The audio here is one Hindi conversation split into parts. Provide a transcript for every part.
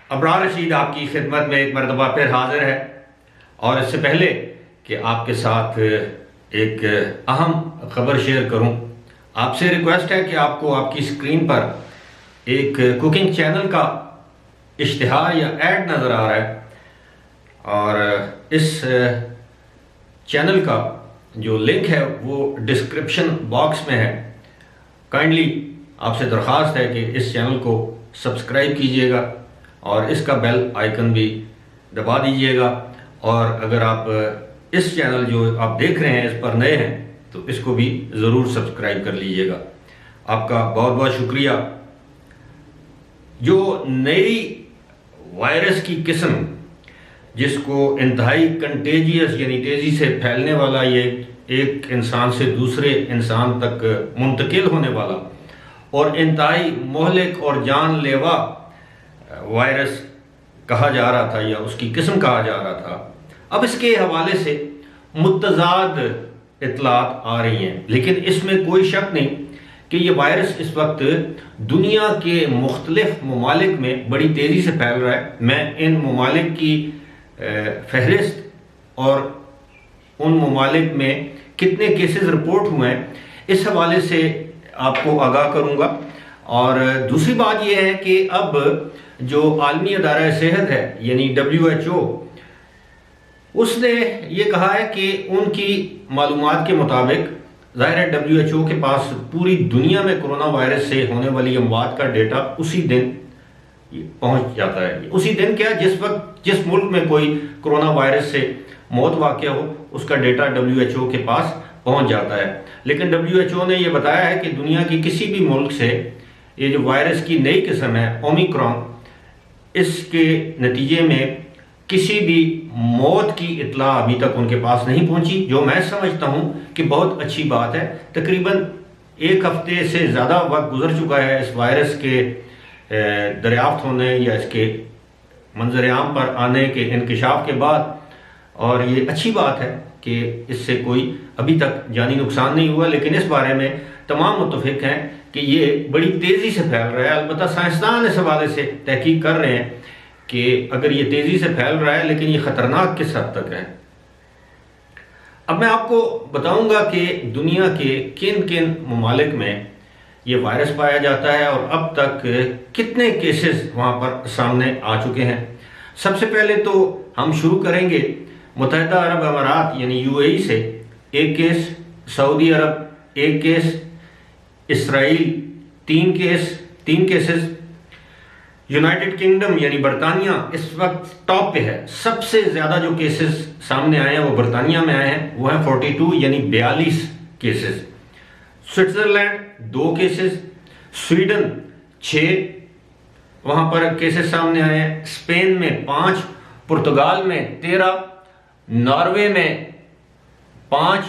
अबरार रशीद आपकी खिदमत में एक मरतबा फिर हाजिर है। और इससे पहले कि आपके साथ एक अहम खबर शेयर करूं, आपसे रिक्वेस्ट है कि आपको आपकी स्क्रीन पर एक कुकिंग चैनल का इश्तिहार या ऐड नज़र आ रहा है और इस चैनल का जो लिंक है वो डिस्क्रिप्शन बॉक्स में है। काइंडली आपसे दरख्वास्त है कि इस चैनल को सब्सक्राइब कीजिएगा और इसका बेल आइकन भी दबा दीजिएगा। और अगर आप इस चैनल जो आप देख रहे हैं इस पर नए हैं तो इसको भी ज़रूर सब्सक्राइब कर लीजिएगा। आपका बहुत बहुत शुक्रिया। जो नई वायरस की किस्म जिसको इंतहाई कंटेजियस यानी तेज़ी से फैलने वाला, ये एक इंसान से दूसरे इंसान तक मुंतकिल होने वाला और इंतहाई मोहलिक और जानलेवा वायरस कहा जा रहा था या उसकी किस्म कहा जा रहा था, अब इसके हवाले से मुतज़ाद इत्तलात आ रही हैं। लेकिन इसमें कोई शक नहीं कि ये वायरस इस वक्त दुनिया के मुख्तलिफ ममालिक में बड़ी तेज़ी से फैल रहा है। मैं इन ममालिक की फहरिस्त और उन ममालिक में कितने केसेस रिपोर्ट हुए हैं इस हवाले से आपको आगाह करूँगा। और दूसरी बात यह है कि अब जो आलमी अदारा सेहत है यानी WHO, उसने ये कहा है कि उनकी मालूमात के मुताबिक ज़ाहिर है WHO के पास पूरी दुनिया में कोरोना वायरस से होने वाली अमवात का डेटा उसी दिन पहुंच जाता है। उसी दिन क्या, जिस वक्त जिस मुल्क में कोई कोरोना वायरस से मौत वाक़या हो उसका डेटा WHO के पास पहुंच जाता है। लेकिन WHO ने यह बताया है कि दुनिया की किसी भी मुल्क से ये जो वायरस की नई किस्म है ओमिक्रॉन, इसके नतीजे में किसी भी मौत की इत्तला अभी तक उनके पास नहीं पहुंची, जो मैं समझता हूं कि बहुत अच्छी बात है। तकरीबन एक हफ्ते से ज़्यादा वक्त गुजर चुका है इस वायरस के दरियाफ्त होने या इसके मंजर-ए-आम पर आने के इंकशाफ के बाद, और ये अच्छी बात है कि इससे कोई अभी तक जानी नुकसान नहीं हुआ। लेकिन इस बारे में तमाम मुत्तफिक हैं कि ये बड़ी तेज़ी से फैल रहा है। अलबत्ता साइंसदान इस हवाले से तहकीक कर रहे हैं कि अगर ये तेज़ी से फैल रहा है लेकिन ये ख़तरनाक किस हद तक है। अब मैं आपको बताऊंगा कि दुनिया के किन किन ममालिक में ये वायरस पाया जाता है और अब तक कितने केसेस वहाँ पर सामने आ चुके हैं। सबसे पहले तो हम शुरू करेंगे मुत्तहिदा अरब अमारात यानी UAE से, एक केस, सऊदी अरब एक केस, इसराइल तीन केसेस, यूनाइटेड किंगडम यानी बरतानिया इस वक्त टॉप पे है। सबसे ज़्यादा जो केसेस सामने आए हैं वो बरतानिया में आए हैं, वो है 42 यानी 42 केसेस। स्विट्ज़रलैंड 2 केसेस, स्वीडन 6 वहाँ पर केसेस सामने आए हैं, स्पेन में 5, पुर्तगाल में 13, नॉर्वे में 5,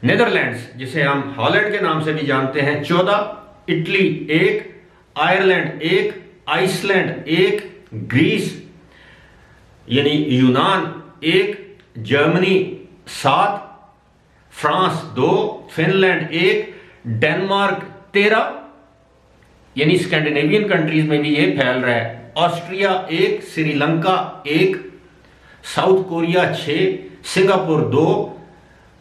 नीदरलैंड्स जिसे हम हॉलैंड के नाम से भी जानते हैं 14, इटली 1, आयरलैंड 1, आइसलैंड 1, ग्रीस यानी यूनान 1, जर्मनी 7, फ्रांस 2, फिनलैंड 1, डेनमार्क 13 यानी स्कैंडिनेवियन कंट्रीज में भी ये फैल रहा है, Austria 1, Sri Lanka 1, south Korea 6, Singapore 2,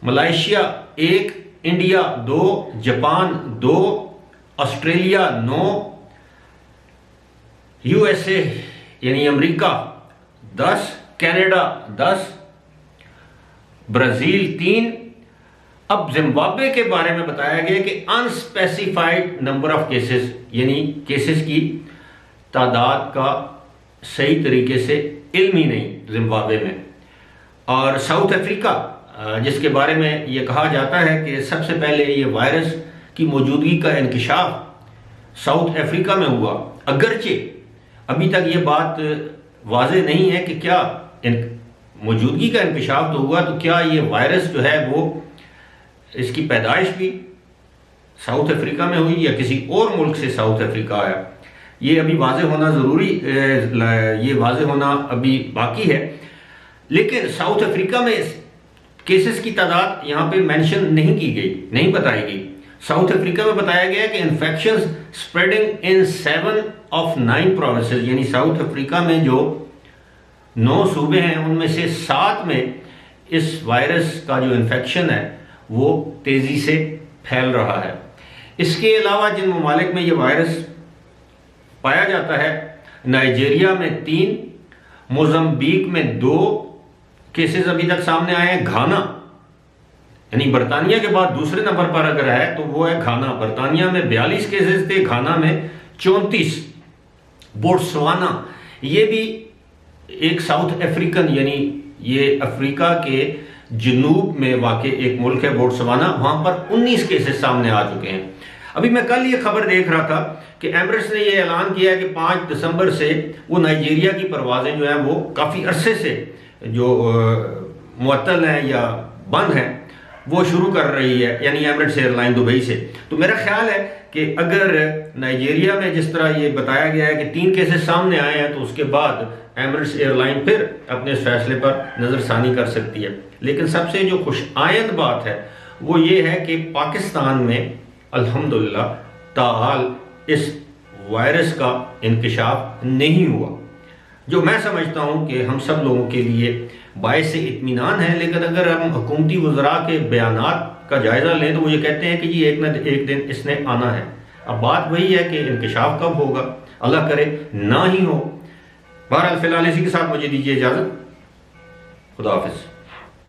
Malaysia 1, India 2, Japan 2, Australia 9, USA यानी अमेरिका 10, कनाडा 10, ब्राज़ील 3। अब जिम्बाब्वे के बारे में बताया गया कि अनस्पेसिफाइड नंबर ऑफ केसेस यानी केसेस की तादाद का सही तरीके से इल्म ही नहीं जिम्बाब्वे में। और साउथ अफ्रीका जिसके बारे में ये कहा जाता है कि सबसे पहले ये वायरस की मौजूदगी का इंकशाफ साउथ अफ्रीका में हुआ, अगरचे अभी तक ये बात वाज़े नहीं है कि क्या मौजूदगी का इंकशाफ तो हुआ तो क्या ये वायरस जो है वो इसकी पैदाइश भी साउथ अफ्रीका में हुई या किसी और मुल्क से साउथ अफ्रीका आया, ये अभी वाज़े होना ज़रूरी, ये वाज़े होना अभी बाकी है। लेकिन साउथ अफ्रीका में केसेस की तादाद यहाँ पे मेंशन नहीं की गई, नहीं बताई गई। साउथ अफ्रीका में बताया गया है कि infection spreading in 7 of 9 provinces, यानी साउथ अफ्रीका में जो 9 सूबे हैं उनमें से 7 में इस वायरस का जो इन्फेक्शन है वो तेजी से फैल रहा है। इसके अलावा जिन ममालिक में ये वायरस पाया जाता है, नाइजीरिया में 3, मोजम्बिक में 2 केसेस अभी तक सामने आए हैं। घाना यानी बरतानिया के बाद दूसरे नंबर पर अगर है तो वो है घाना। बरतानिया में 42 केसेस थे, घाना में 34। बोट्सवाना ये भी एक साउथ अफ्रीकन यानी ये अफ्रीका के जनूब में वाक़ एक मुल्क है बोट्सवाना, वहां पर 19 केसेस सामने आ चुके हैं। अभी मैं कल ये खबर देख रहा था कि एमिरेट्स ने यह ऐलान किया है कि 5 दिसंबर से वो नाइजीरिया की परवाजें जो हैं वो काफ़ी अरसे से जो मुअत्तल हैं या बंद हैं वो शुरू कर रही है, यानी एमिरेट्स एयरलाइन दुबई से। तो मेरा ख्याल है कि अगर नाइजीरिया में जिस तरह ये बताया गया है कि 3 केसेस सामने आए हैं तो उसके बाद एमिरेट्स एयरलाइन फिर अपने इस फैसले पर नज़रसानी कर सकती है। लेकिन सबसे जो खुश आयंद बात है वो ये है कि पाकिस्तान में अल्हम्दुलिल्लाह ताहाल इस वायरस का इंकशाफ नहीं हुआ, जो मैं समझता हूँ कि हम सब लोगों के लिए बायस इत्मीनान है। लेकिन अगर हम हुकूमती वज़रा के बयानात का जायज़ा लें तो वो ये कहते हैं कि जी एक न एक दिन इसने आना है। अब बात वही है कि इंकशाफ कब होगा, अल्लाह करे ना ही हो। बहरहाल फ़िलहाल इसी के साथ मुझे दीजिए इजाज़त। खुदा हाफिज़।